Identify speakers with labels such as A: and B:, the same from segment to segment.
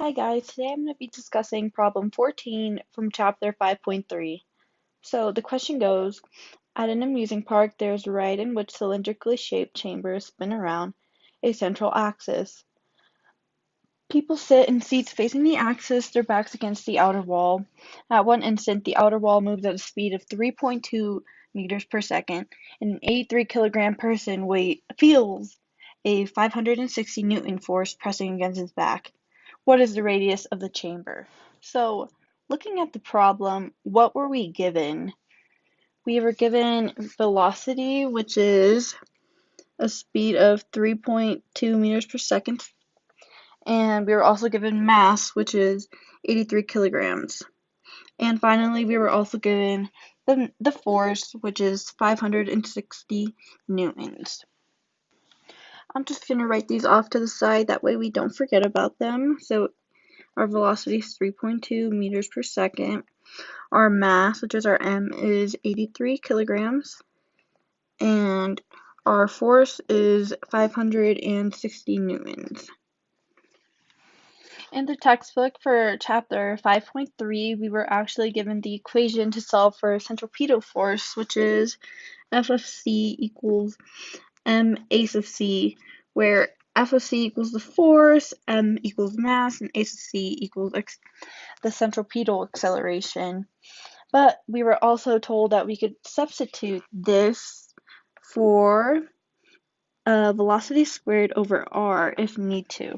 A: Hi guys, today I'm going to be discussing problem 14 from chapter 5.3. So the question goes, at an amusing park there is a ride in which cylindrically shaped chambers spin around a central axis. People sit in seats facing the axis, their backs against the outer wall. At one instant, the outer wall moves at a speed of 3.2 meters per second, and an 83 kilogram person feels a 560 Newton force pressing against his back. What is the radius of the chamber? So, looking at the problem, what were we given? We were given velocity, which is a speed of 3.2 meters per second, and we were also given mass, which is 83 kilograms. And finally, we were also given the force, which is 560 newtons. I'm just going to write these off to the side, that way we don't forget about them. So our velocity is 3.2 meters per second. Our mass, which is our m, is 83 kilograms. And our force is 560 newtons. In the textbook for chapter 5.3, we were actually given the equation to solve for centripetal force, which is F of C equals m a sub c, where F of C equals the force, m equals mass, and a sub c equals the centripetal acceleration. But we were also told that we could substitute this for velocity squared over r if need to.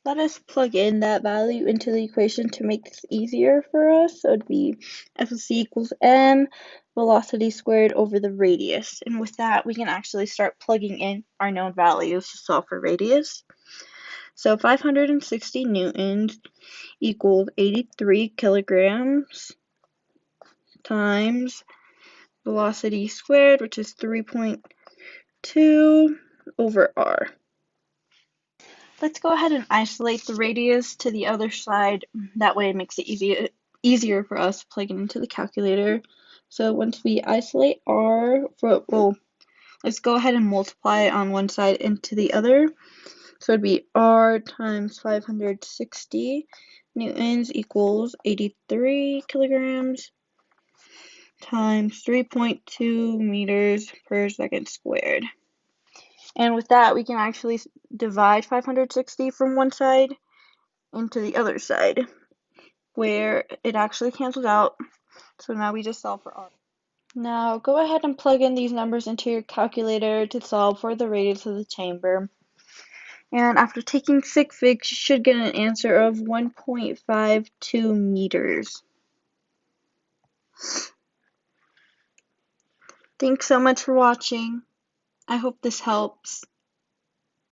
A: Let us plug in that value into the equation to make this easier for us. So it'd be F of C equals m velocity squared over the radius. And with that, we can actually start plugging in our known values to solve for radius. So 560 newtons equals 83 kilograms times velocity squared, which is 3.2 over r. Let's go ahead and isolate the radius to the other side. That way it makes it easier for us to plug it into the calculator. So once we isolate r, let's go ahead and multiply on one side into the other. So it'd be r times 560 newtons equals 83 kilograms times 3.2 meters per second squared. And with that, we can actually divide 560 from one side into the other side, where it actually cancels out. So now we just solve for r. Now go ahead and plug in these numbers into your calculator to solve for the radius of the chamber. And after taking sig figs, you should get an answer of 1.52 meters. Thanks so much for watching. I hope this helps.